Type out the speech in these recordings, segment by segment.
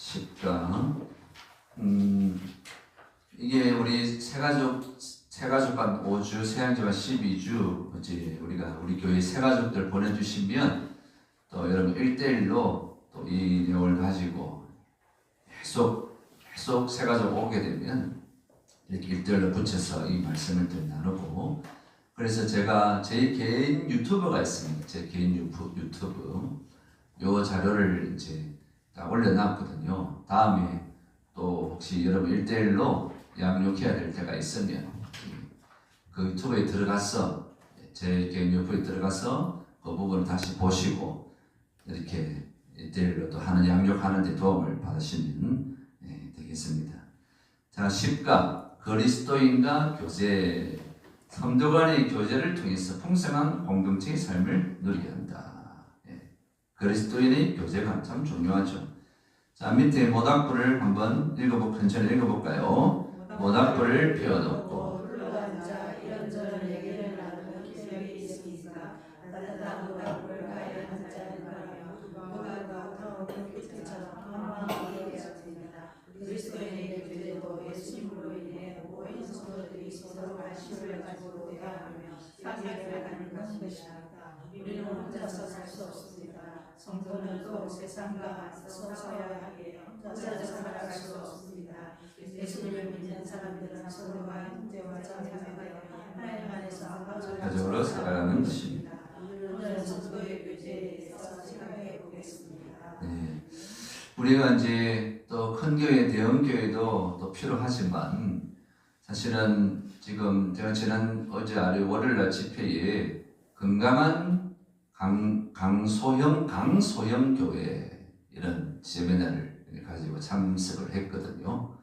10가 이게 우리 새가족반 5주, 새양제반 12주 우리 교회 새가족들 보내주시면 또 여러분 1대1로 또 이 내용을 가지고 계속 새가족 오게 되면 이렇게 1대1로 붙여서 이 말씀을 또 나누고, 그래서 제가 제 개인 유튜브가 있습니다. 제 개인 유튜브 요 자료를 이제 다 올려놨거든요. 다음에 또 혹시 여러분 1대1로 양육해야 될 때가 있으면 그 유튜브에 들어가서 제 개인 유튜브에 들어가서 그 부분을 다시 보시고 이렇게 1대1로 또 하는 양육하는 데 도움을 받으시면 되겠습니다. 자, 10가 그리스도인과 교제, 성도 간의 교제를 통해서 풍성한 공동체의 삶을 누리게 한다. 그리스도인의 교제가 참 중요하죠. 자, 밑에 모닥불을 한번 천천히 읽어볼까요? 모닥불을 피워놓고 둘러앉아 이런저런 얘기를 나누는 기색이 있으니까 따뜻한 모닥불 가에 앉아 바라며 누가 타오르는 빛처럼 한방하게 되었습니다. 그리스도인의 교제도 예수님으로 인해 모인 성도들이 서로 관심을 가지고 대화하며 사귐을 갖는 것입니다. 우리는 혼자서 살 수 없습니다. 성도는 또 세상과 서서야 하게 혼자서 살아갈 수 없습니다. 예수님을 믿는 사람들은 서로가 형제와 자매가 하나님 안에서 가족으로 살아가는 것입니다. 오늘은 성도의 교제에 대해서 생각해 보겠습니다. 우리가 이제 또 큰 교회, 대형 교회도 또 필요하지만 사실은 지금 제가 어제 월요일날 집회에 건강한 강소형 교회 이런 세미나를 가지고 참석을 했거든요.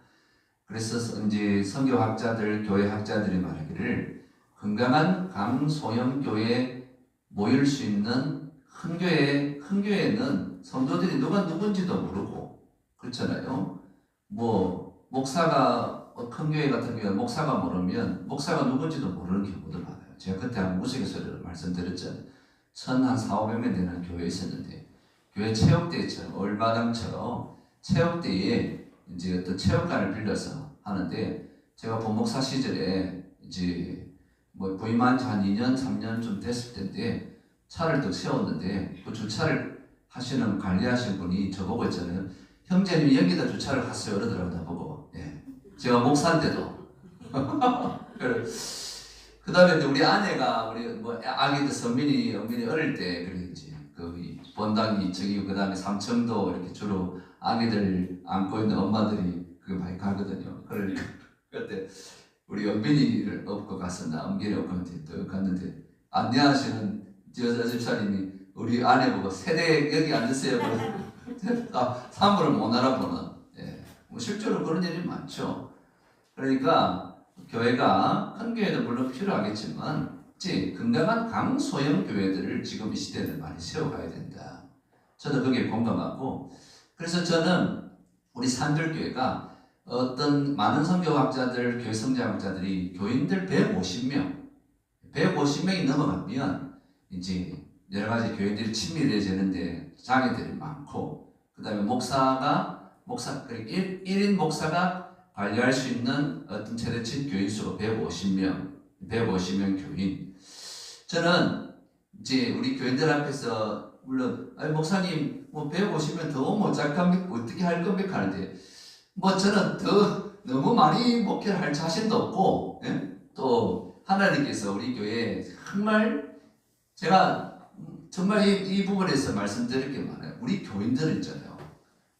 그래서 이제 선교학자들, 교회학자들이 말하기를 건강한 강소형 교회에 모일 수 있는 큰 교회는 성도들이 누가 누군지도 모르고 그렇잖아요. 뭐 목사가 큰 교회 같은 경우는 목사가 모르면 목사가 누군지도 모르는 경우도 많아요. 제가 그때 한 우스갯소리로 말씀드렸잖아요. 한 400~500명 되는 교회에 있었는데 교회 체육대회처럼 얼마당처럼 체육대회에 이제 어떤 체육관을 빌려서 하는데, 제가 본목사 시절에 이제 뭐 부임한 지 한 2년, 3년쯤 됐을 텐데 차를 또 세웠는데 그 주차를 하시는 관리하신 분이 저보고 있잖아요. 형제님 여기다 주차를 하세요 그러더라고요. 나보고. 제가 목사인데도. 그 다음에 우리 아내가 우리 뭐 아기들 은민이 어릴 때 그랬지. 그 본당이 저기 그 다음에 삼청도 이렇게 주로 아기들 안고 있는 엄마들이 그거 많이 가거든요. 그때 우리 은민이를 업고 갔었나 은민이 업고 갔는데 안내하시는 여자 집사님이 우리 아내 보고 세대 여기 앉으세요. 사물을 못 알아보는. 뭐 실제로 그런 일이 많죠. 그러니까 교회가 큰 교회도 물론 필요하겠지만 건강한 강소형 교회들을 지금 이 시대에는 많이 세워가야 된다. 저도 거기에 공감하고, 그래서 저는 우리 산들교회가 어떤 많은 선교학자들, 교회 성장학자들이 교인들 150명이 넘어가면 이제 여러 가지 교인들이 친밀해지는데 장애들이 많고, 그 다음에 1인 목사가 관리할 수 있는 어떤 최대치 교인 수가 150명 교인. 저는 이제 우리 교인들 앞에서 물론 목사님 뭐 150명 더 오면 어떻게 할 겁니까 하는데, 뭐 저는 더 너무 많이 목회를 할 자신도 없고, 또 하나님께서 우리 교회에 정말 이 부분에서 말씀드릴 게 많아요. 우리 교인들 있잖아요.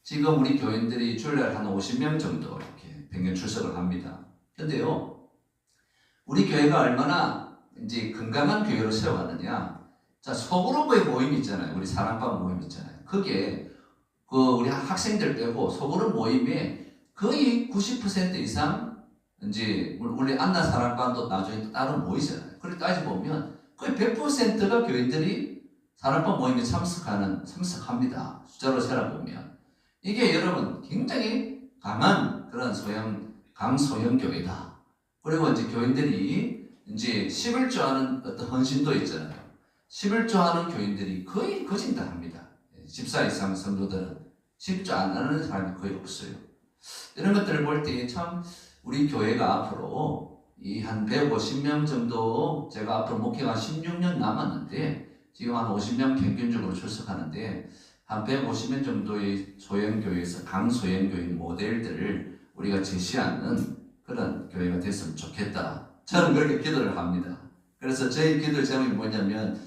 지금 우리 교인들이 주일날 한 50명 정도 이렇게 평균 출석을 합니다. 근데요, 우리 교회가 얼마나 이제 건강한 교회로 세워가느냐. 자, 소그룹의 모임 있잖아요. 우리 사랑방 모임 있잖아요. 그게 우리 학생들 빼고 소그룹 모임에 거의 90% 이상 이제 우리 안나 사랑방도 나중에 따로 모이잖아요. 그렇게 따져보면 거의 100%가 교인들이 사랑방 모임에 참석합니다. 숫자로 세어보면. 이게 여러분 굉장히 강한 그런 강소형 교회다. 그리고 이제 교인들이 이제 11조 하는 어떤 헌신도 있잖아요. 11조 하는 교인들이 거의 거진다 합니다. 집사 이상 성도들은 쉽지 않은 사람이 거의 없어요. 이런 것들을 볼 때 참 우리 교회가 앞으로 이 한 150명 정도, 제가 앞으로 목회가 16년 남았는데 지금 한 50명 평균적으로 출석하는데 한 150명 정도의 소형교회에서 강소형교회 모델들을 우리가 제시하는 그런 교회가 됐으면 좋겠다. 저는 그렇게 기도를 합니다. 그래서 저희 기도 제목이 뭐냐면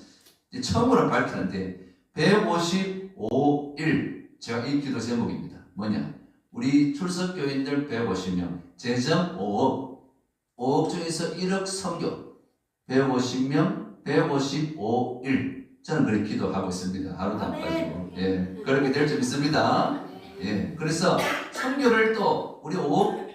처음으로 밝히는데 155일, 제가 이 기도 제목입니다. 뭐냐? 우리 출석교인들 150명, 재정 5억, 5억 중에서 1억 선교, 150명, 155일. 저는 그렇게 기도하고 있습니다. 하루도 안 빠지고. 예, 그렇게 될 줄 믿습니다. 예, 그래서 선교를 또 우리 5억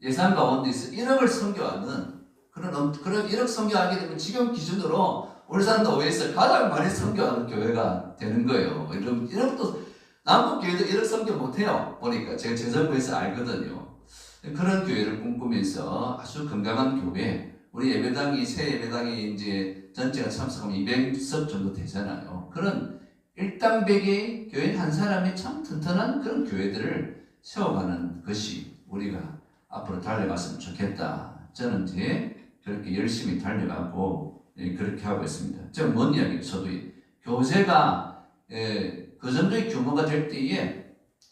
예산 가운데서 1억을 선교하는 그런 1억 선교하게 되면 지금 기준으로 울산도에서 가장 많이 선교하는 교회가 되는 거예요. 이런 것도 남북교회도 1억 선교 못해요. 보니까 제가 재정부에서 알거든요. 그런 교회를 꿈꾸면서 아주 건강한 교회, 우리 예배당이 새 예배당이 이제 전체가 참석하면 200석 정도 되잖아요. 그런 일당백의 교회 한 사람이 참 튼튼한 그런 교회들을 세워가는 것이 우리가 앞으로 달려갔으면 좋겠다. 저는 이제 그렇게 열심히 달려가고 그렇게 하고 있습니다. 제가 뭔 이야기예요? 저도 교제가 그 정도의 규모가 될 때에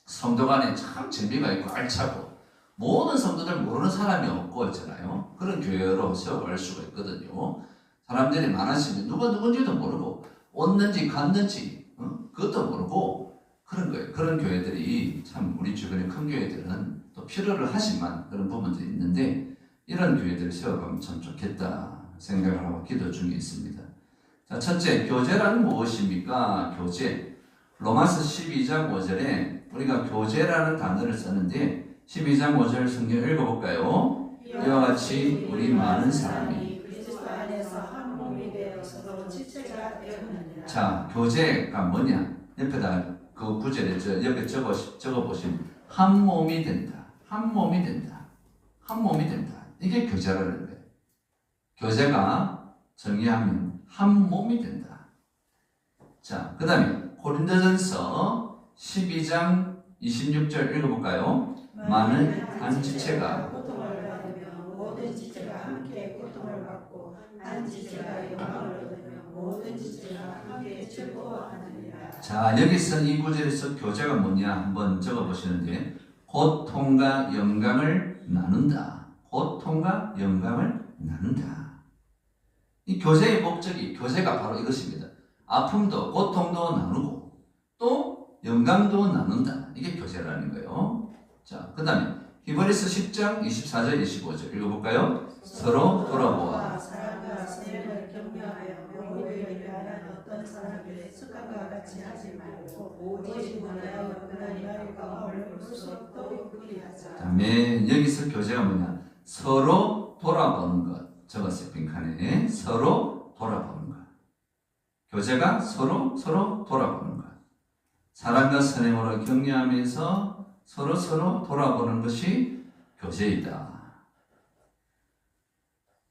성도 간에 참 재미가 있고 알차고 모든 성도들 모르는 사람이 없고 있잖아요. 그런 교회로 세워갈 수가 있거든요. 사람들이 많아지면 누가 누군지도 모르고 왔는지 갔는지 그것도 모르고 그런 거예요. 그런 교회들이 참 우리 주변의 큰 교회들은 또 필요를 하지만 그런 부분들이 있는데 이런 교회들을 세워가면 참 좋겠다 생각을 하고 기도 중에 있습니다. 자, 첫째, 교제란 무엇입니까? 교제. 로마서 12장 5절에 우리가 교제라는 단어를 썼는데 12장 5절 성경 읽어볼까요? 이와 같이 우리 많은 사람이 그리스도 안에서 한 몸이 되어 서로 지체가 되었느니라. 자, 교제가 뭐냐? 옆에다 그 구절에 옆에 적어보시면 한 몸이 된다. 한 몸이 된다. 한 몸이 된다. 이게 교제라는 거예요. 교제가 정의하면 한 몸이 된다. 자, 그 다음에 고린도전서 12장 26절 읽어볼까요? 많은 한 지체가 고통을 받으며 모든 지체가 함께 고통을 받고 한 지체가 영광을 얻으며 모든 지체가 함께 즐거워하느니라. 자, 여기서 이 구절에서 교제가 뭐냐 한번 적어보시는데 고통과 영광을 나눈다. 고통과 영광을 나눈다. 이 교제의 목적이 교제가 바로 이것입니다. 아픔도 고통도 나누고 또 영광도 나눈다. 이게 교제라는 거예요. 자, 그 다음에 히브리서 10장 24절 25절 읽어볼까요? 서로 돌아보아 사랑과 스ने를 격려하여 모두를 위하여 어떤 사람들의 습관과 같이 하지 말고 오직 원하여 그나니 말과 마음을 볼수록 더욱 그리하자. 다음에 여기서 교제가 뭐냐? 서로 돌아보는 것. 적었어요. 빈칸에 서로 돌아보는 것. 교제가 서로 돌아보는 것. 사랑과 선행으로 격려하면서 서로 돌아보는 것이 교제이다.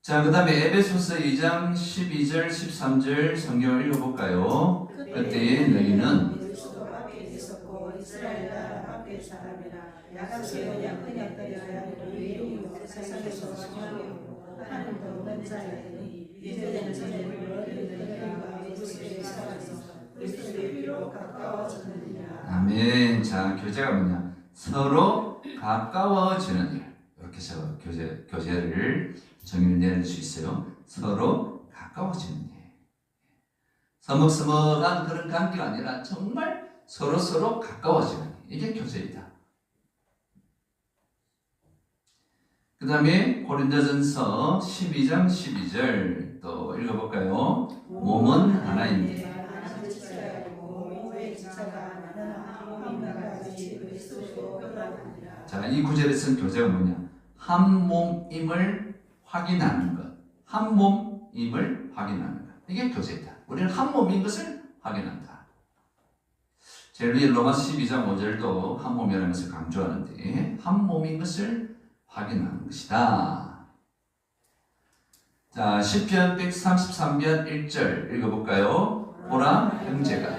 자, 그 다음에 에베소서 2장 12절 13절 성경을 읽어볼까요? 그때에 너희는 그리스도 밖에 있었고 이스라엘 나라 밖에 사람이라 약속의 약속하여 우리 세상에서 성령이고 하나님도 없는 자이니 이제는 전에 너희가 그리스도에 살아서 그리스도의 피로 가까워졌느니라. 아멘. 자, 교제가 뭐냐? 서로 가까워지는 일. 이렇게 해서 교제를 정의를 내릴 수 있어요. 서로 가까워지는 일. 서먹서먹한 그런 관계가 아니라 정말 서로 가까워지는 일. 이게 교제이다. 그 다음에 고린도전서 12장 12절 또 읽어볼까요? 몸은 하나인데 자, 이 구절에 쓴 교제가 뭐냐? 한 몸임을 확인하는 것. 한 몸임을 확인하는 것. 이게 교제이다. 우리는 한 몸인 것을 확인한다. 제일 위에 로마서 12장 5절도 한 몸이라는 것을 강조하는데 한 몸인 것을 확인하는 것이다. 자, 시편 133편 1절 읽어볼까요? 보라, 형제가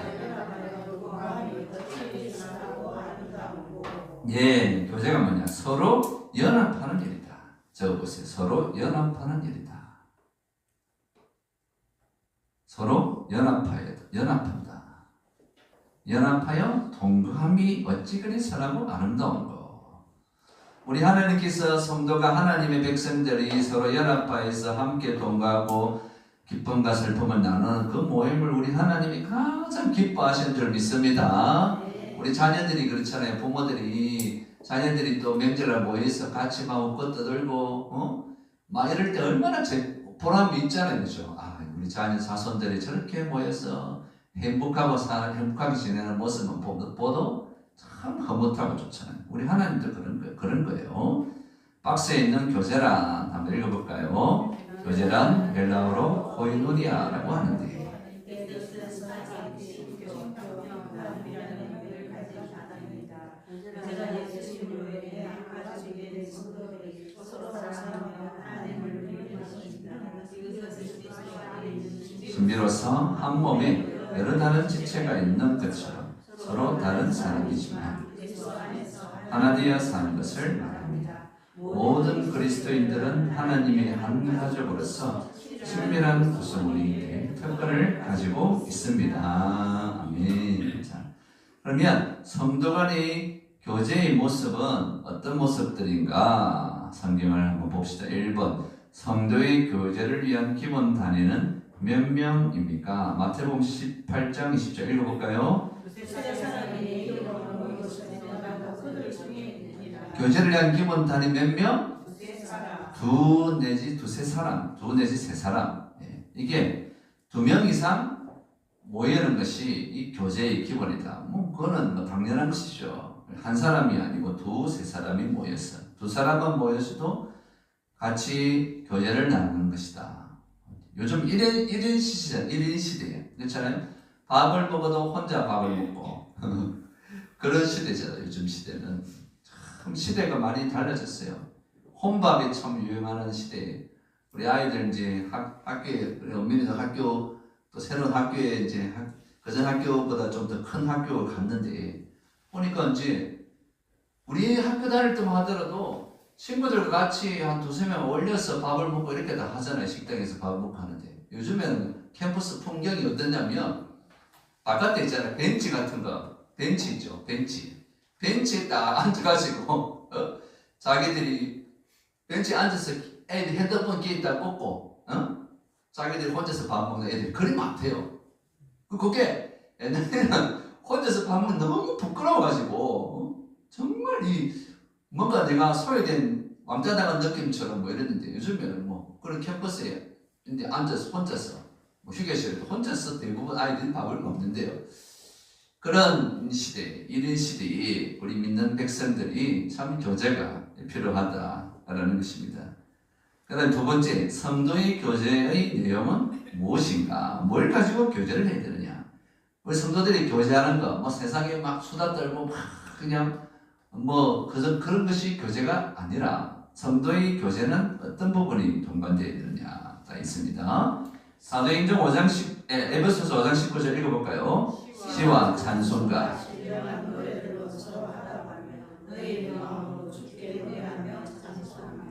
예, 교제가 뭐냐? 서로 연합하는 일이다. 적어보세요. 서로 연합하는 일이다. 서로 연합한다. 연합하여 동거함이 어찌 그리 선하고 아름다운고. 우리 하나님께서 성도가 하나님의 백성들이 서로 연합하여서 함께 동거하고 기쁨과 슬픔을 나누는 그 모임을 우리 하나님이 가장 기뻐하시는 줄 믿습니다. 우리 자녀들이 그렇잖아요. 부모들이 자녀들이 또 명절에 모여서 같이 막 웃고 떠들고 막 이럴 때 얼마나 보람이 있잖아요. 그죠? 우리 자녀 자손들이 저렇게 모여서 행복하게 지내는 모습만 보도 참 흐뭇하고 좋잖아요. 우리 하나님도 그런 거예요. 박스에 있는 교제란 한번 읽어볼까요? 교제란 헬라어로 코이노니아라고 하는데 신비로서 한 몸에 여러 다른 지체가 있는 것처럼 서로 다른 사람이지만 하나 되어 사는 것을 말합니다. 모든 그리스도인들은 하나님의 한 가족으로서 친밀한 구성원이 될 특권을 가지고 있습니다. 아멘. 자, 그러면 성도 간의 교제의 모습은 어떤 모습들인가? 성경을 한번 봅시다. 1번 성도의 교제를 위한 기본 단위는 몇 명입니까? 마태복음 18장 20절 읽어볼까요? 교제를 위한 기본 단위 몇 명? 두 내지 두세 사람, 두 내지 세 사람. 이게 2명 이상 모이는 것이 이 교제의 기본이다. 그거는 당연한 것이죠. 한 사람이 아니고 두세 사람이 모여서 두 사람은 모여서도 같이 교제를 나누는 것이다. 요즘 1인 시대예요. 그렇잖아요. 밥을 먹어도 혼자 밥을 먹고 그런 시대잖아요. 요즘 시대는 참 시대가 많이 달라졌어요. 혼밥이 참 유행하는 시대에 우리 아이들 이제 학교에 우리 엄밀히도 학교 또 새로운 학교에 이제 그전 학교보다 좀 더 큰 학교를 갔는데 보니까 이제 우리 학교 다닐 때만 하더라도 친구들과 같이 한 두세 명 올려서 밥을 먹고 이렇게 다 하잖아요. 식당에서 밥을 먹고 하는데 요즘에는 캠퍼스 풍경이 어떠냐면 바깥에 있잖아요. 벤치 같은 거. 벤치 있죠. 벤치에 딱 앉아가지고 자기들이 벤치에 앉아서 애들 핸드폰 끼에 딱 꽂고 자기들이 혼자서 밥 먹는 애들이 그리 많대요. 그게 옛날에는 혼자서 밥 먹는 너무 부끄러워가지고 정말 뭔가 내가 소외된 왕자당한 느낌처럼 이랬는데 요즘에는 그런 캠퍼스에 근데 앉아서 혼자서 휴게실에도 혼자서 대부분 아이들이 밥을 먹는데요. 그런 시대, 이런 시대에 우리 믿는 백성들이 참 교제가 필요하다라는 것입니다. 그 다음 두 번째, 성도의 교제의 내용은 무엇인가? 뭘 가지고 교제를 해야 되느냐? 우리 성도들이 교제하는 거, 세상에 막 수다 떨고 그냥 그런 것이 교제가 아니라 성도의 교제는 어떤 부분이 동반되어야 되느냐 다 있습니다. 사도행전 5장 에베소서 5장 19절 읽어볼까요? 시와 찬송가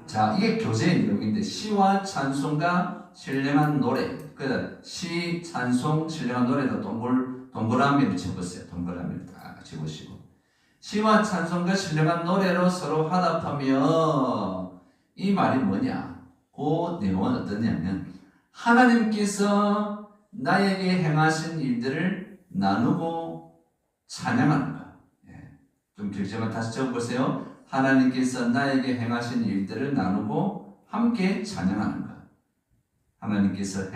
자, 이게 교제의 내용인데 시와 찬송가 신령한 노래 시, 찬송, 신령한 노래도 동그라미를 쳐보세요. 동그라미를 딱 쳐보시고 시와 찬송과 신령한 노래로 서로 화답하며 이 말이 뭐냐? 그 내용은 어떠냐면 하나님께서 나에게 행하신 일들을 나누고 찬양하는 것. 좀 길지만 다시 적어보세요. 하나님께서 나에게 행하신 일들을 나누고 함께 찬양하는 것. 하나님께서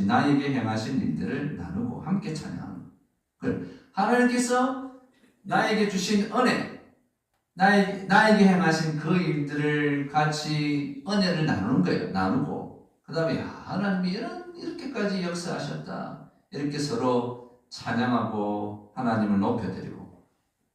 나에게 행하신 일들을 나누고 함께 찬양하는 것. 하나님께서 나에게 주신 은혜, 나에게 행하신 그 일들을 같이 은혜를 나누는 거예요. 나누고. 그 다음에 하나님이 이렇게까지 역사하셨다. 이렇게 서로 찬양하고 하나님을 높여드리고.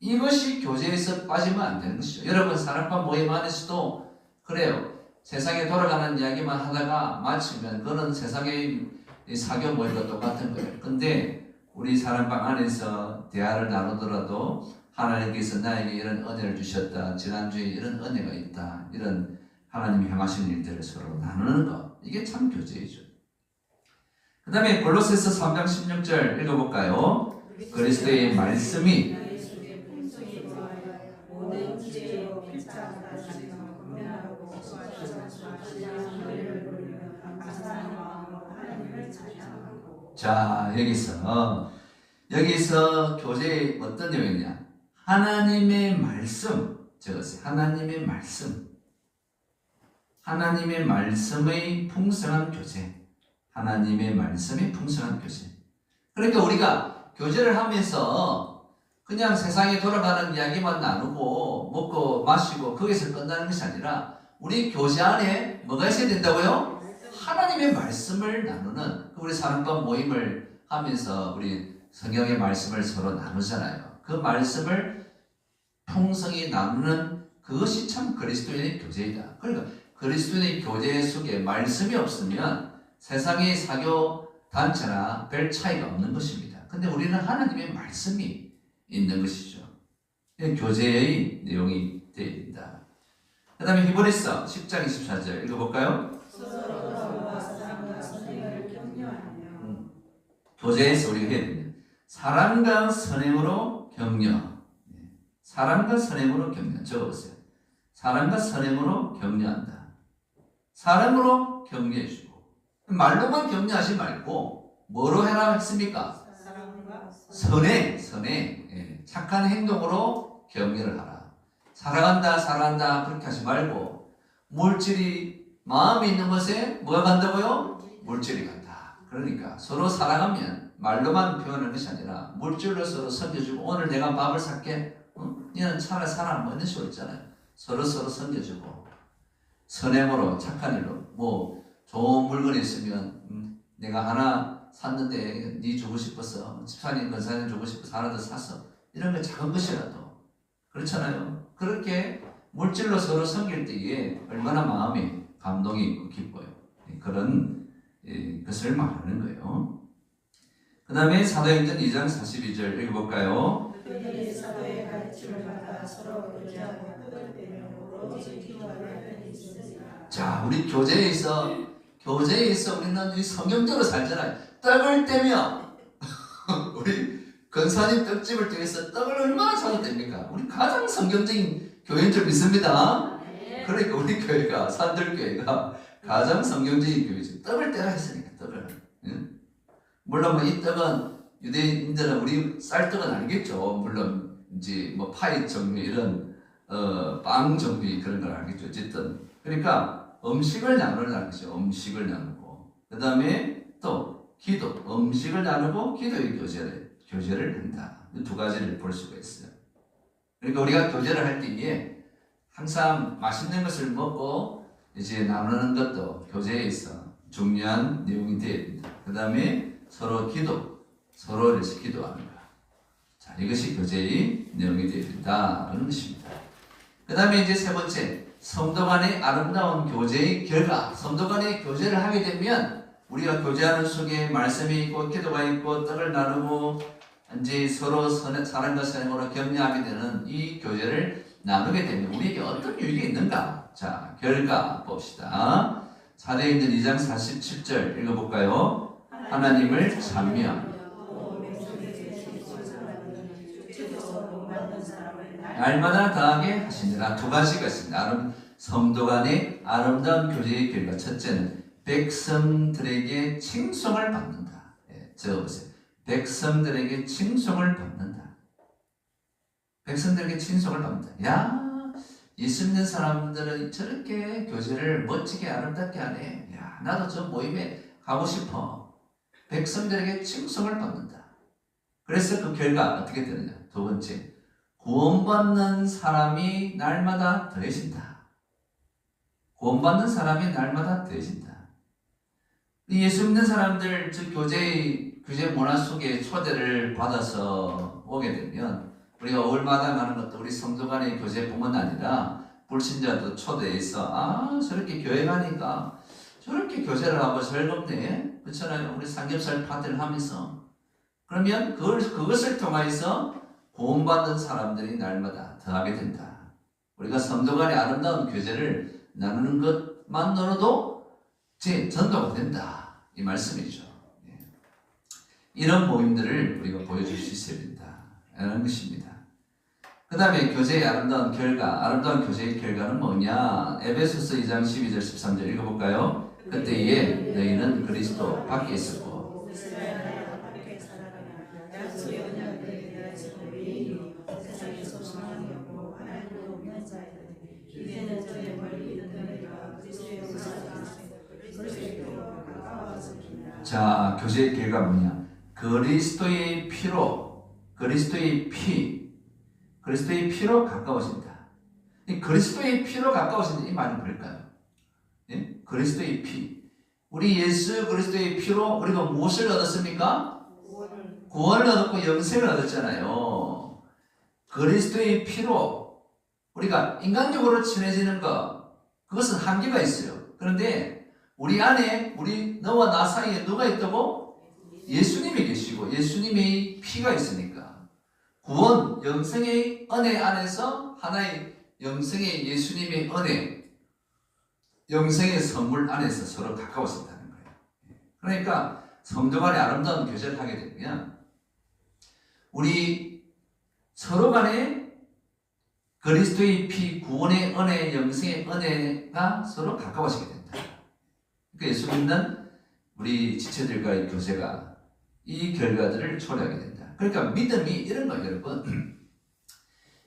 이것이 교제에서 빠지면 안 되는 것이죠. 여러분 사랑과 모임 안에서도 그래요. 세상에 돌아가는 이야기만 하다가 마치면 그거는 세상의 사교 모임과 똑같은 거예요. 근데 우리 사랑방 안에서 대화를 나누더라도 하나님께서 나에게 이런 은혜를 주셨다. 지난주에 이런 은혜가 있다. 이런 하나님이 행하신 일들을 서로 나누는 것. 이게 참 교제이죠. 그 다음에 골로새서 3장 16절 읽어볼까요? 그리스도의 말씀이 모든 지혜로 필자하다시는 분명하고 감사하는 마음으로 하나님을 찬양하고. 자, 여기서 교제의 어떤 내용이냐? 하나님의 말씀 적었어요. 하나님의 말씀. 하나님의 말씀의 풍성한 교제. 하나님의 말씀의 풍성한 교제. 그러니까 우리가 교제를 하면서 그냥 세상에 돌아가는 이야기만 나누고 먹고 마시고 거기서 끝나는 것이 아니라 우리 교제 안에 뭐가 있어야 된다고요? 하나님의 말씀을 나누는, 우리 사랑방 모임을 하면서 우리 성경의 말씀을 서로 나누잖아요. 그 말씀을 풍성히 나누는 그것이 참 그리스도인의 교제이다. 그러니까 그리스도인의 교제 속에 말씀이 없으면 세상의 사교 단체나 별 차이가 없는 것입니다. 근데 우리는 하나님의 말씀이 있는 것이죠. 교제의 내용이 되어 있다. 그 다음에 히브리서 10장 24절 읽어볼까요? 교제에서 우리가 해야 됩니다. 사랑과 선행으로 격려. 사랑과 선행으로 격려. 적어보세요. 사랑과 선행으로 격려한다. 사랑으로 격려해주고. 말로만 격려하지 말고 뭐로 해라 했습니까? 선행. 착한 행동으로 격려를 하라. 사랑한다 그렇게 하지 말고 물질이 마음이 있는 것에 뭐가 간다고요? 물질이 간다. 그러니까 서로 사랑하면 말로만 표현하는 것이 아니라 물질로 서로 섬겨주고, 오늘 내가 밥을 살게, 너는 차라리 살아, 뭐 이런 식으로 있잖아요. 서로 섬겨주고, 선행으로 착한 일로, 뭐 좋은 물건이 있으면 내가 하나 샀는데 네 주고 싶어서, 집사님 권사님 주고 싶어서 하나 더 샀어, 이런 거 작은 것이라도 그렇잖아요. 그렇게 물질로 서로 섬길 때에 얼마나 마음이 감동이 있고 기뻐요. 그런 것을 말하는 거예요. 그 다음에 사도행전 2장 42절 읽어볼까요? 그들이 사도의 가르침을 받아 서로 교제하고 떡을 떼며 오로지 기도하며 편히 있으니라. 자, 우리 교제에서 우리는 이 성경대로 살잖아요. 떡을 떼며 우리 권사님 떡집을 통해서 떡을 얼마나 자주 뗍니까? 우리 가장 성경적인 교회인 줄 믿습니다. 그러니까 우리 교회가, 산들교회가 가장 성경적인 교회죠. 떡을 떼라 했으니까, 떡을. 물론 뭐 이 떡은 유대인들은 우리 쌀떡은 아니겠죠. 물론 이제 뭐 파이 종류 이런 빵 종류 그런 걸 알겠죠. 어쨌든 그러니까 음식을 나누는 것이죠. 음식을 나누고, 그 다음에 또 기도, 음식을 나누고 기도의 교제를 한다. 이 두 가지를 볼 수가 있어요. 그러니까 우리가 교제를 할 때에 항상 맛있는 것을 먹고 이제 나누는 것도 교제에 있어 중요한 내용이 되어야 된다. 그 다음에 서로 서로를 기도하는 거야. 자, 이것이 교제의 내용이 되어야 된다는 것입니다. 그 다음에 이제 세 번째, 성도 간의 아름다운 교제의 결과. 성도 간의 교제를 하게 되면 우리가 교제하는 속에 말씀이 있고 기도가 있고 떡을 나누고 이제 서로 사랑과 선행으로 격려하게 되는 이 교제를 나누게 되면 우리에게 어떤 유익이 있는가? 자, 결과 봅시다. 사도행전 2장 47절 읽어볼까요? 하나님을 찬미하며 날마다 다하게 하시니라. 두 가지가 있습니다. 성도 간의 아름다운 교제의 결과. 첫째는 백성들에게 칭송을 받는다. 적어보세요. 백성들에게 칭송을 받는다. 백성들에게 칭송을 받는다. 야, 예수 믿는 사람들은 저렇게 교제를 멋지게 아름답게 하네. 야, 나도 저 모임에 가고 싶어. 백성들에게 칭송을 받는다. 그래서 그 결과 어떻게 되느냐? 두 번째, 구원받는 사람이 날마다 더해진다. 구원받는 사람이 날마다 더해진다. 예수 믿는 사람들, 즉 교제 문화 속에 초대를 받아서 오게 되면 우리가 올마당 하는 것도 우리 성도 간의 교제뿐만 아니라 불신자도 초대해서 저렇게 교회 가니까 저렇게 교제를 하고 즐겁네. 그렇잖아요. 우리 삼겹살 파티를 하면서. 그러면 그것을 통해서 구원받는 사람들이 날마다 더하게 된다. 우리가 성도 간의 아름다운 교제를 나누는 것만으로도 제 전도가 된다. 이 말씀이죠. 이런 모임들을 우리가 보여줄 수 있어야 된다. 라는 것입니다. 그 다음에 교제의 아름다운 결과, 아름다운 교제의 결과는 뭐냐? 에베소서 2장 12절 13절 읽어볼까요? 그때에 너희는 그리스도 밖에 있었고 자, 교제의 결과 뭐냐? 그리스도의 피로 가까워진다. 이 그리스도의 피로 가까워진다. 이 말은 뭘까요? 예? 그리스도의 피. 우리 예수 그리스도의 피로 우리가 무엇을 얻었습니까? 구원을 얻었고 영생을 얻었잖아요. 그리스도의 피로 우리가 인간적으로 친해지는 것, 그것은 한계가 있어요. 그런데 우리 안에 너와 나 사이에 누가 있다고? 예수님이 계시고 예수님의 피가 있으니까 구원, 영생의 은혜 안에서 하나의 영생의 예수님의 은혜, 영생의 선물 안에서 서로 가까워진다는 거예요. 그러니까 성도 간에 아름다운 교제를 하게 되면 우리 서로 간에 그리스도의 피, 구원의 은혜, 영생의 은혜가 서로 가까워지게 된다. 그러니까 예수 믿는 우리 지체들과의 교제가 이 결과들을 초래하게 된다. 그러니까 믿음이 이런 거예요, 여러분.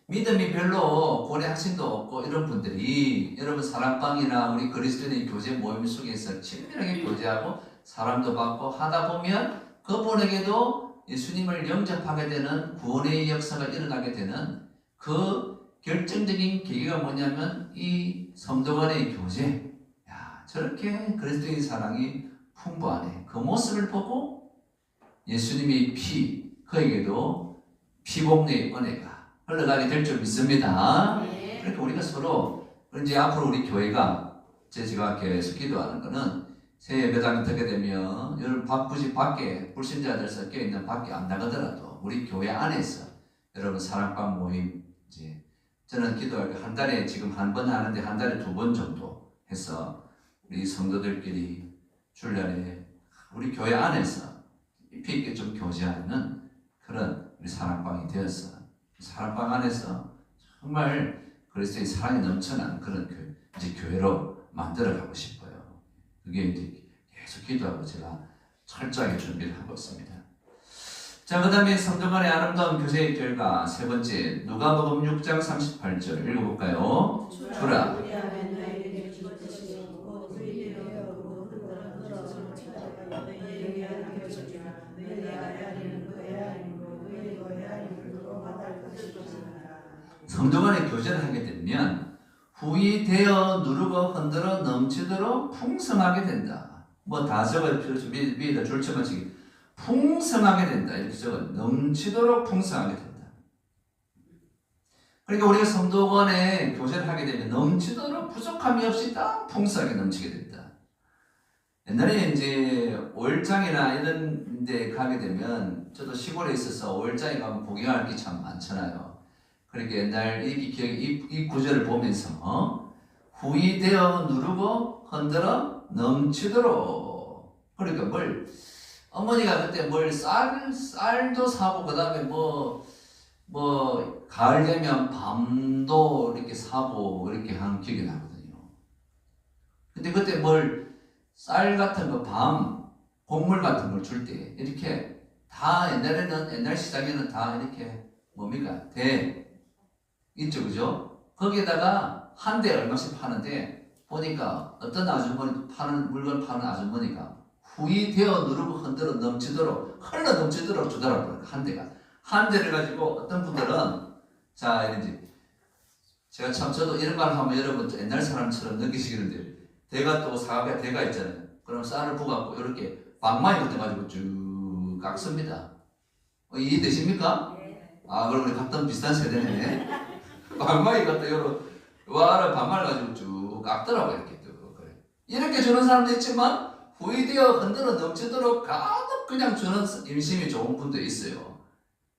믿음이 별로 구원의 확신도 없고 이런 분들이 여러분 사랑방이나 우리 그리스도인의 교제 모임 속에서 친밀하게 교제하고 사람도 받고 하다 보면 그분에게도 예수님을 영접하게 되는 구원의 역사가 일어나게 되는 그 결정적인 계기가 뭐냐면 이 성도 간의 교제. 야, 저렇게 그리스도의 사랑이 풍부하네. 그 모습을 보고 예수님의 피, 그에게도 피복의 은혜가 흘러가게 될 줄 믿습니다. 그러니까 우리가 서로 이제 앞으로 우리 교회가 제가 계속 기도하는 거는 새 예배당이 되게 되면 여러분 굳이 밖에 불신자들 섞여 있는 밖에 안 나가더라도 우리 교회 안에서 여러분 사랑방 모임 이제 저는 기도할 때 한 달에 지금 한 번 하는데 한 달에 2번 정도 해서 우리 성도들끼리 주일날에 우리 교회 안에서 깊이 있게 좀 교제하는 그런 우리 사랑방이 되어서 사랑방 안에서 정말 그리스도의 사랑이 넘쳐나는 그런 이제 교회로 만들어가고 싶어요. 그게 이제 계속 기도하고 제가 철저하게 준비를 하고 있습니다. 자, 그 다음에 성도 간의 아름다운 교제의 결과 세 번째 누가복음 6장 38절 읽어볼까요? 주라 성도 간의 교제를 하게 되면 후이 되어 누르고 흔들어 넘치도록 풍성하게 된다. 뭐 다 적을 필요 없이 위에다 줄쳐만 치기. 풍성하게 된다. 이렇게 적어 넘치도록 풍성하게 된다. 그러니까 우리가 성도 간에 교제를 하게 되면 넘치도록 부족함이 없이 딱 풍성하게 넘치게 된다. 옛날에 이제 5일장이나 이런 데 가게 되면 저도 시골에 있어서 5일장에 가면 구경할 게 참 많잖아요. 그러니까 옛날 이 구절을 보면서 후이되어 누르고 흔들어 넘치도록. 그러니까 어머니가 그때 쌀도 사고 그 다음에 가을 되면 밤도 이렇게 사고 이렇게 한 기억이 나거든요. 근데 그때 쌀 같은 거 곡물 같은 걸 줄 때 이렇게 다 옛날 시장에는 다 이렇게 뭡니까? 있죠, 그죠? 거기에다가 한 대 얼마씩 파는데 보니까 어떤 아주머니 물건 파는 아주머니가 후이 되어 누르고 흔들어 넘치도록 흘러 넘치도록 주더라고요. 한 대를 가지고 어떤 분들은 자 이런지 제가 참 저도 이런 말 하면 여러분 옛날 사람처럼 느끼시겠는데 대가 있잖아요. 그럼 쌀을 부어갖고 이렇게 방망이 같은 가지고 쭉 깎습니다. 이해되십니까? 아, 그럼 우리 같은 비슷한 세대네. 방망이 갖다 와를 방망이 가지고 쭉 깎더라고 이렇게 또 그래. 이렇게 주는 사람도 있지만 후이되어 흔들어 넘치도록 가득 그냥 주는 인심이 좋은 분도 있어요.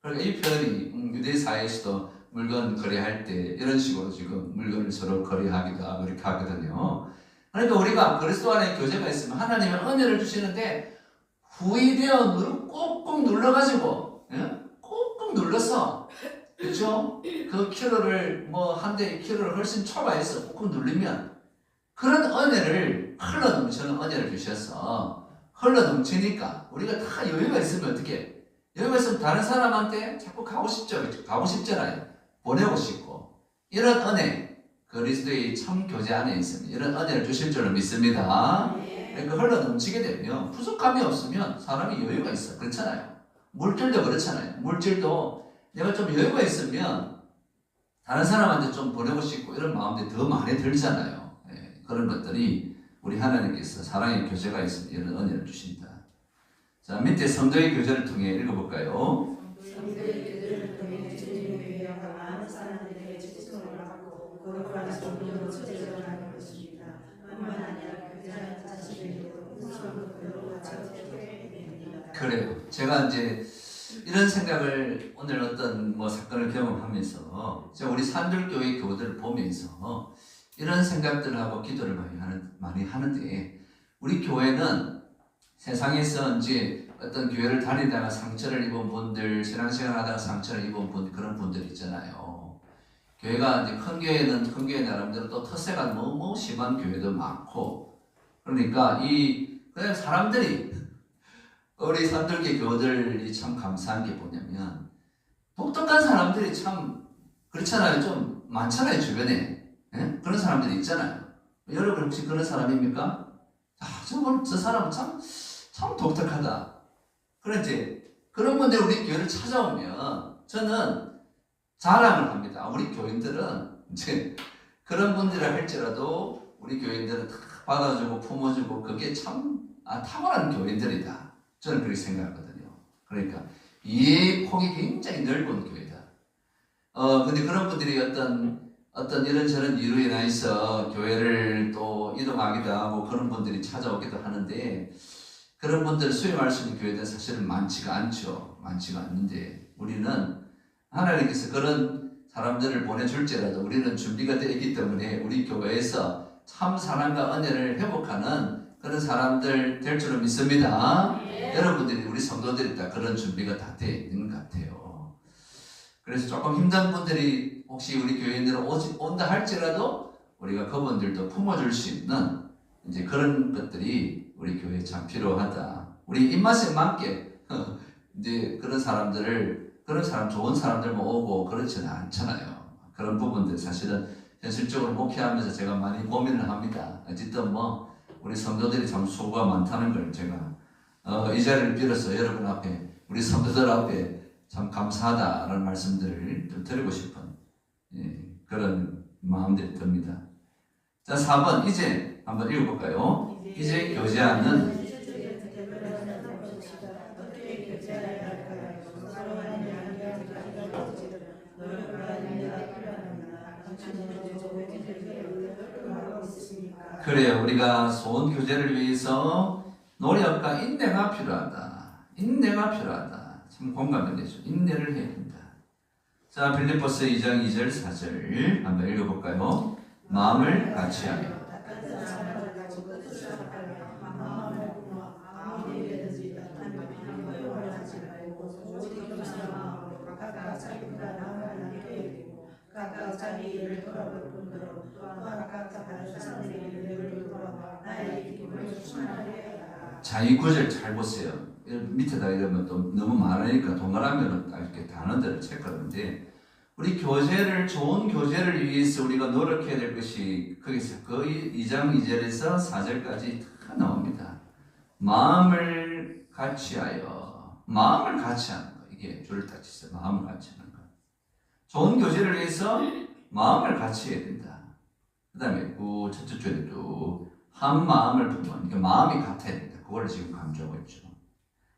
그러니까 이 표현이 유대 사회에서도 물건 거래할 때 이런 식으로 지금 물건을 서로 거래하기도 하고 이렇게 하거든요. 그러니까 우리가 그리스도 안에 교제가 있으면 하나님은 은혜를 주시는데 후이되어 꾹꾹 눌러가지고 꾹꾹 눌러서 그렇죠? 그 키로를 뭐 한 대의 키로를 훨씬 초과해서 꾹꾹 눌리면 그런 은혜를 흘러 넘치는 은혜를 주셔서 흘러 넘치니까 우리가 다 여유가 있으면 어떻게 여유가 있으면 다른 사람한테 자꾸 가고 싶죠. 가고 싶잖아요. 보내고 싶고 이런 은혜 그리스도의 참 교제 안에 있으면 이런 은혜를 주실 줄로 믿습니다. 그러니까 흘러 넘치게 되면 부족함이 없으면 사람이 여유가 있어. 그렇잖아요. 물질도 그렇잖아요. 물질도 내가 좀 여유가 있으면 다른 사람한테 좀 보내고 싶고 이런 마음들이 더 많이 들잖아요. 그런 것들이 우리 하나님께서 사랑의 교제가 있으면 이런 은혜를 주신다. 자, 밑에 성도의 교제를 통해 읽어볼까요? 성도의 교제를 통해 주님의 교회가 많은 사람들에게 지식을 받고 거룩한 종교로 체질하는 것입니다. 뿐만 아니라 교제하는 자신에게도 우수한 교회로 체질하게 됩니다. 그래요. 제가 이제 이런 생각을 오늘 어떤 뭐 사건을 경험하면서 제가 우리 산들교회 교우들을 보면서 이런 생각들하고 기도를 많이 하는데 우리 교회는 세상에서 이제 어떤 교회를 다니다가 상처를 입은 분들, 신앙생활 하다가 상처를 입은 분 그런 분들 있잖아요. 교회가 이제 큰 교회는 큰 교회 나름대로 또 텃세가 너무 심한 교회도 많고 그러니까 그냥 사람들이 우리 산들교 교우들이 참 감사한 게 뭐냐면 독특한 사람들이 참 그렇잖아요. 좀 많잖아요 주변에. 그런 사람들이 있잖아요. 여러분 혹시 그런 사람입니까? 저 사람은 참 독특하다. 그런지 그런 분들이 우리 교회를 찾아오면 저는 자랑을 합니다. 우리 교인들은 이제 그런 분들을 할지라도 우리 교인들은 다 받아주고 품어주고 그게 참 탁월한 교인들이다. 저는 그렇게 생각하거든요. 그러니까 이해의 폭이 굉장히 넓은 교회다. 근데 그런 분들이 어떤 이런저런 이유로 인해서 교회를 또 이동하기도 하고 그런 분들이 찾아오기도 하는데 그런 분들을 수용할 수 있는 교회들은 사실은 많지가 않죠. 많지가 않는데 우리는 하나님께서 그런 사람들을 보내줄지라도 우리는 준비가 되어 있기 때문에 우리 교회에서 참 사랑과 은혜를 회복하는 그런 사람들 될 줄로 믿습니다. 여러분들이 우리 성도들이 다 그런 준비가 다 되어 있는 것 같아요. 그래서 조금 힘든 분들이 혹시 우리 교회인들 온다 할지라도 우리가 그분들도 품어줄 수 있는 이제 그런 것들이 우리 교회에 참 필요하다. 우리 입맛에 맞게 이제 그런 사람 좋은 사람들만 오고 그렇지는 않잖아요. 그런 부분들 사실은 현실적으로 목회하면서 제가 많이 고민을 합니다. 어쨌든 뭐 우리 성도들이 참 수고가 많다는 걸 제가 이 자리를 빌어서 여러분 앞에 우리 성도들 앞에 참 감사하다라는 말씀들을 좀 드리고 싶은 그런 마음들이 듭니다. 자, 4번 이제 한번 읽어볼까요? 이제 교제하는 그래요. 우리가 좋은 교제를 위해서 노력과 인내가 필요하다. 인내가 필요하다. 참 공감이 되죠. 인내를 해야 된다. 자, 빌립보서 2장 2절 4절 한번 읽어볼까요? 마음을 같이하여 각각 자기 일을 돌아볼 뿐더러 또한 각각 다른 사람들의 일을 돌아봐 나의 기쁨을 충만하게 하라. 자, 이 구절 잘 보세요. 밑에다 이러면 또 너무 많으니까 동그라미로 이렇게 단어들을 체크하는데 우리 좋은 교제를 위해서 우리가 노력해야 될 것이 거기서 거의 2장 2절에서 4절까지 다 나옵니다. 마음을 같이하여 마음을 같이하는 거 이게 줄을 딱 치세요. 마음을 같이하는 거. 좋은 교제를 위해서 마음을 같이 해야 된다. 그 다음에 첫째 줄에도 한 마음을 품은 그러니까 마음이 같아야 된다. 그걸 지금 강조하고 있죠.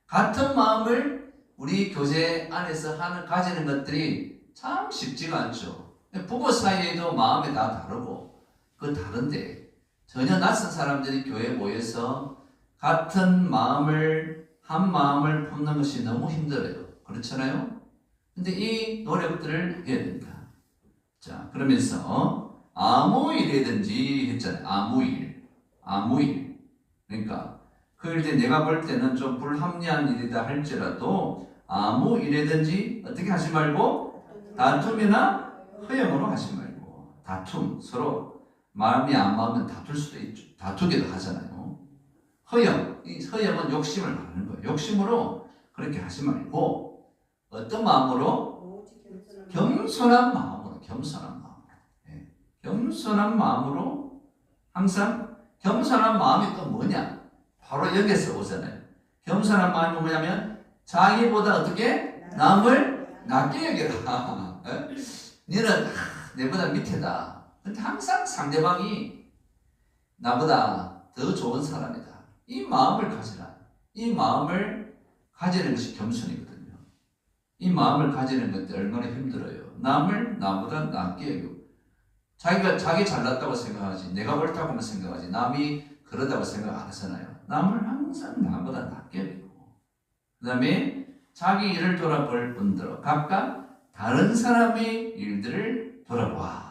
같은 마음을 우리 교제 안에서 가지는 것들이 참 쉽지가 않죠. 부부 사이에도 마음이 다 다르고 그 다른데 전혀 낯선 사람들이 교회에 모여서 같은 마음을 한 마음을 품는 것이 너무 힘들어요. 그렇잖아요? 근데 이 노력들을 해야 된다. 자, 그러면서 아무 일이든지 했잖아요. 아무 일. 그러니까 그럴 때 내가 볼 때는 좀 불합리한 일이다 할지라도 아무 일이든지 어떻게 하지 말고 다툼이나 허영으로 하지 말고. 다툼, 서로 마음이 안 맞으면 다툴 수도 있죠. 다투기도 하잖아요. 허영, 이 허영은 욕심을 말하는 거예요. 욕심으로 그렇게 하지 말고 어떤 마음으로? 겸손한 마음으로. 예. 겸손한 마음으로 항상 겸손한 마음이 또 뭐냐? 바로 여기서 오잖아요. 겸손한 마음이 뭐냐면 자기보다 어떻게? 남을 낮게 여겨라. 너는 내보다 밑에다. 근데 항상 상대방이 나보다 더 좋은 사람이다. 이 마음을 가지라. 이 마음을 가지는 것이 겸손이거든요. 이 마음을 가지는 것도 얼마나 힘들어요. 남을 나보다 낮게 여기고 자기 잘났다고 생각하지 내가 옳다고만 생각하지 남이 그러다고 생각 안 하잖아요. 남을 항상 나보다 낮게 여기고 그 다음에 자기 일을 돌아볼 뿐더러 각각 다른 사람의 일들을 돌아봐.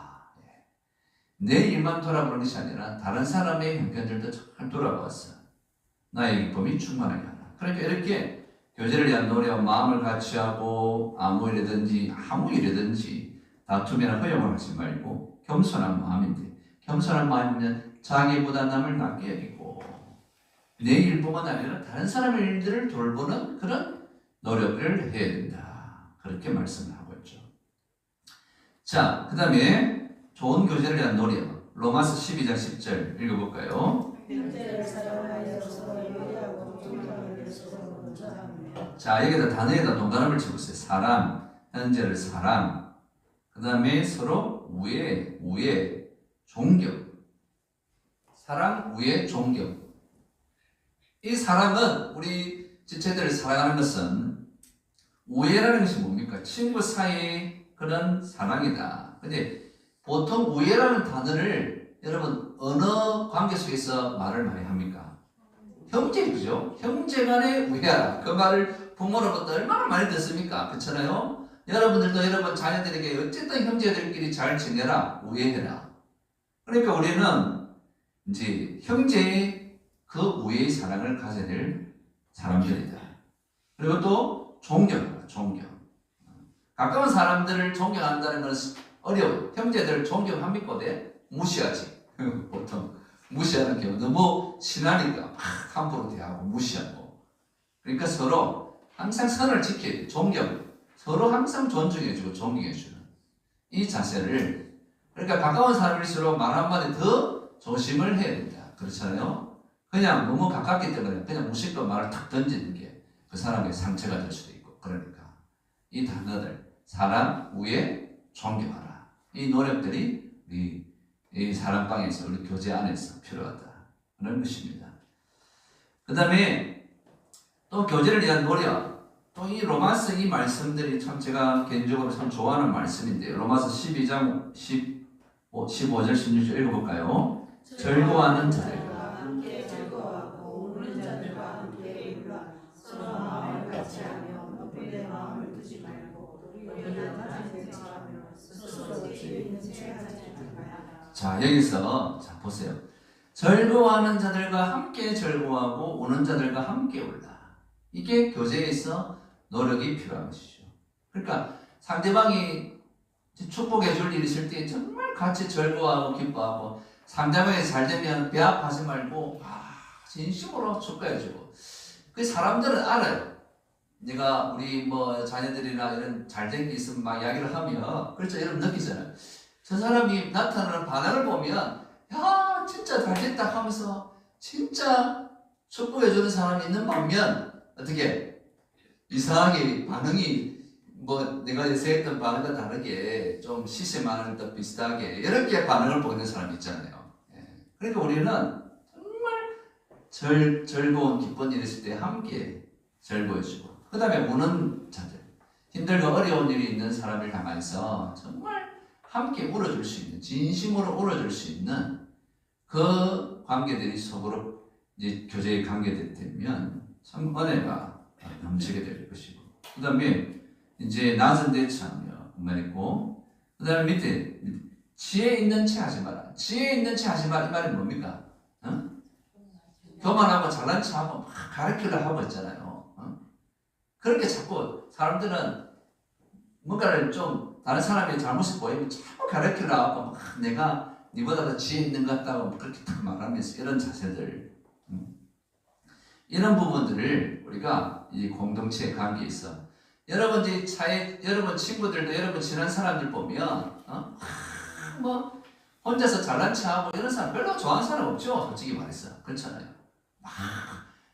내 일만 돌아보는 것이 아니라 다른 사람의 형편들도 잘 돌아보았어. 나의 기쁨이 충만하게 하라. 그러니까 이렇게 교제를 위한 노래와 마음을 같이 하고 아무 일이든지 다툼이나 허용을 하지 말고 겸손한 마음인데 겸손한 마음이면 자기보다 남을 낮게 여기고 내 일뿐만 아니라 다른 사람의 일들을 돌보는 그런 노력을 해야 된다. 그렇게 말씀을 하고 있죠. 자, 그 다음에 좋은 교제를 위한 노래 로마서 12장 10절 읽어볼까요? 자, 여기다 단어에다 동단어를 쳐보세요. 사랑, 현재를 사랑, 그 다음에 서로 우애, 존경. 사랑, 우애, 존경. 이 사랑은 우리 지체들을 사랑하는 것은 우애라는 것이 뭡니까? 친구 사이의 그런 사랑이다. 근데 보통 우애라는 단어를 여러분 어느 관계 속에서 말을 많이 합니까? 형제죠. 형제간에 우애하라. 그 말을 부모로부터 얼마나 많이 듣습니까? 그렇잖아요. 여러분들도 여러분 자녀들에게 어쨌든 형제들끼리 잘 지내라, 우애해라. 그러니까 우리는 이제 형제의 그 우애의 사랑을 가져야 될 사람들이다. 그리고 또 존경하라, 존경. 가까운 사람들을 존경한다는 것은 어려워요. 형제들을 존경합니까? 무시하지. 보통 무시하는 경우 너무 친하니까 막 함부로 대하고 무시하고. 그러니까 서로 항상 선을 지켜야 돼. 존경. 서로 항상 존중해주고 존경해주는 이 자세를 그러니까 가까운 사람일수록 말 한마디 더 조심을 해야 된다. 그렇잖아요. 그냥 너무 가깝기 때문에 그냥 무심코 말을 탁 던지는 게 그 사람의 상처가 될 수도 있고 그러니까 이 단어들 사랑, 우애, 존경하라. 이 노력들이 이 사랑방에서 우리 교제 안에서 필요하다. 그런 것입니다. 그 다음에 또 교제를 위한 노력. 또 이 로마서 이 말씀들이 참 제가 개인적으로 참 좋아하는 말씀인데요. 로마서 12장 15절 16절 읽어볼까요? 즐거워하는 자들과 함께 즐거워하고 우는 자들과 함께 울라. 서로 마음을 같이 하며 높이는 마음을 두지 말고 우리는 하나님을 지키며 스스로 지혜있는 체하지 말아라. 자, 여기서 자 보세요. 즐거워하는 자들과 함께 즐거워하고 우는 자들과 함께 울라. 이게 교제에서 노력이 필요한 것이죠. 그러니까 상대방이 축복해 줄 일이 있을 때 정말 같이 즐거워하고 기뻐하고 상대방이 잘 되면 배합하지 말고 진심으로 축복해 주고 그 사람들은 알아요. 내가 우리 뭐 자녀들이나 이런 잘된 게 있으면 막 이야기를 하면 그렇죠. 여러분 느끼잖아요. 저 사람이 나타나는 반응을 보면 야 진짜 잘됐다 하면서 진짜 축복해 주는 사람이 있는 반면 어떻게 이상하게 반응이 뭐 내가 예상했던 반응과 다르게 좀 시세만은 더 비슷하게 이렇게 반응을 보이는 사람이 있잖아요. 그러니까 우리는 정말 즐거운 기쁜 일이 있을 때 함께 즐거워지고 그 다음에 우는 자들 힘들고 어려운 일이 있는 사람을 향해서 정말 함께 울어줄 수 있는 진심으로 울어줄 수 있는 그 관계들이 서로 이제 교제의 관계들이 되면 참 은혜가 넘치게 될 것이고 그 다음에 이제 낮은 데 참여 그 말 있고, 그 다음에 밑에 지혜 있는 채 하지 마라. 지혜 있는 채 하지 마라. 이 말이 뭡니까? 교만하고 잘난 척하고 막 가르치려 하고 있잖아요. 그렇게 자꾸 사람들은 뭔가를 좀 다른 사람이 잘못을 보이면 자꾸 가르치려 하고 막 내가 니보다 더 지혜 있는 것 같다고 그렇게 탁 말하면서 이런 자세들, 이런 부분들을 우리가 이 공동체의 관계에 있어, 여러분 이제 차에 여러분 친구들도 여러분 친한 사람들 보면 뭐 혼자서 잘난 척하고 이런 사람 별로 좋아하는 사람 없죠. 솔직히 말해서 그렇잖아요.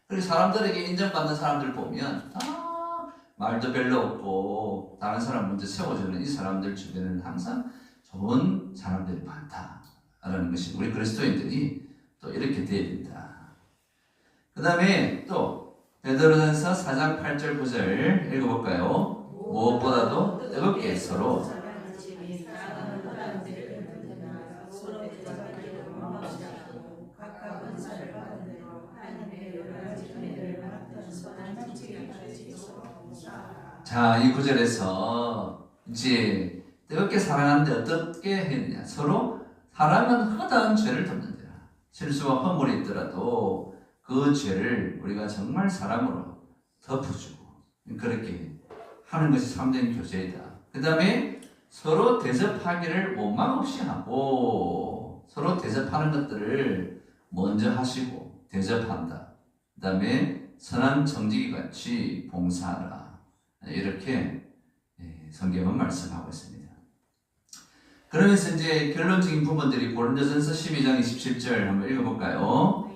그리고 사람들에게 인정받는 사람들 보면 말도 별로 없고 다른 사람 먼저 세워주는 이 사람들 주변에는 항상 좋은 사람들이 많다라는 것이 우리 그리스도인들이 또 이렇게 되어야 된다. 그 다음에 또 베드로전서 4장 8절 9절 읽어볼까요? 무엇보다도 뜨겁게 서로 자, 이 구절에서 이제 뜨겁게 사랑하는데 어떻게 했느냐? 서로 사람은 허다한 죄를 덮는다. 실수와 허물이 있더라도 그 죄를 우리가 정말 사랑으로 덮어주고 그렇게 하는 것이 참된 교제이다. 그 다음에 서로 대접하기를 원망 없이 하고, 서로 대접하는 것들을 먼저 하시고 대접한다. 그 다음에 선한 정직이 같이 봉사하라. 이렇게 성경은 말씀하고 있습니다. 그러면서 이제 결론적인 부분들이 고린도전서 12장 27절 한번 읽어볼까요?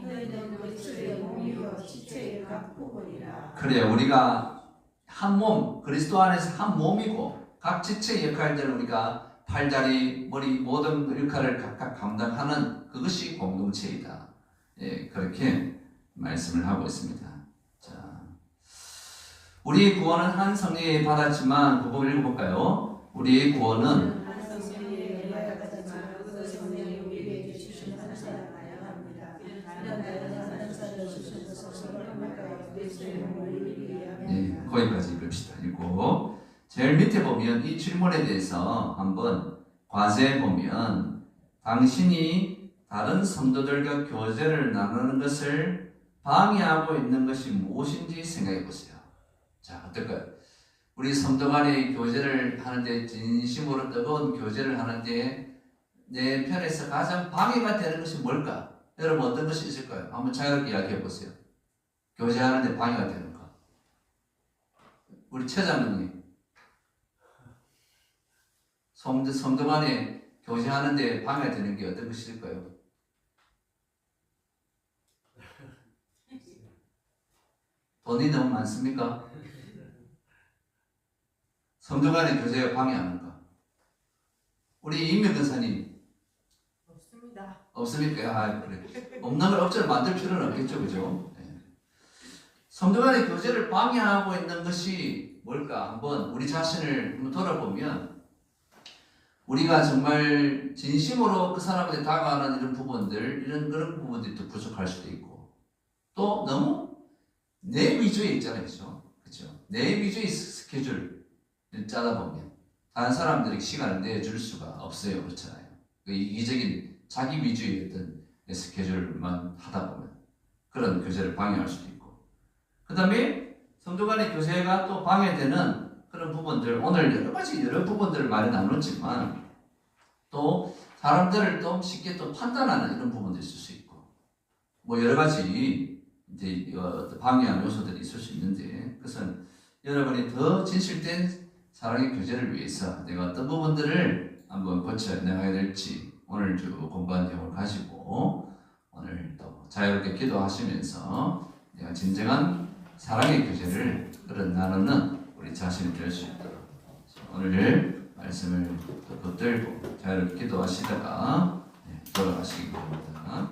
그래, 우리가 한 몸, 그리스도 안에서 한 몸이고 각 지체의 역할들을 우리가 팔다리, 머리 모든 역할을 각각 감당하는 그것이 공동체이다. 그렇게 말씀을 하고 있습니다. 자, 우리 구원은 한 성령이 받았지만 그 부분 읽어볼까요? 우리의 구원은 거기까지 읽읍시다. 읽고 제일 밑에 보면 이 질문에 대해서 한번 과제해 보면 당신이 다른 성도들과 교제를 나누는 것을 방해하고 있는 것이 무엇인지 생각해 보세요. 자, 어떨까요? 우리 성도 간의 교제를 하는데 진심으로 뜨거운 교제를 하는데 내 편에서 가장 방해가 되는 것이 뭘까? 여러분 어떤 것이 있을까요? 한번 자유롭게 이야기해 보세요. 교제하는데 방해가 되는 거. 우리 최장로님, 성도 간에 교제하는데 방해가 되는 게 어떤 것일까요? 돈이 너무 많습니까? 성도 간의 교제가 방해하는가? 우리 임명 근사님 없습니까? 그래. 없는 걸 억지로 만들 필요는 없겠죠, 그죠? 성도 간의 교제를 방해하고 있는 것이 뭘까? 한번 우리 자신을 한번 돌아보면 우리가 정말 진심으로 그 사람한테 다가가는 이런 부분들, 그런 부분들이 또 부족할 수도 있고, 또 너무 내 위주에 있잖아요, 그렇죠? 내 위주의 스케줄을 짜다 보면 다른 사람들에게 시간을 내줄 수가 없어요, 그렇잖아요. 이기적인 자기 위주의 어떤 스케줄만 하다 보면 그런 교제를 방해할 수도 있고, 그 다음에 성도 간의 교제가 또 방해되는 그런 부분들, 오늘 여러 부분들을 많이 나눴지만 또 사람들을 또 쉽게 또 판단하는 이런 부분도 있을 수 있고, 뭐 여러 가지 이제 방해하는 요소들이 있을 수 있는데, 그것은 여러분이 더 진실된 사랑의 교제를 위해서 내가 어떤 부분들을 한번 고쳐 나가야 될지 오늘 주 공부한 내용을 가지고 오늘 또 자유롭게 기도하시면서 내가 진정한 사랑의 교제를 나누는 우리 자신이 될 수 있도록 오늘 말씀을 또 붙들고 자유롭게 기도하시다가 돌아가시기 바랍니다.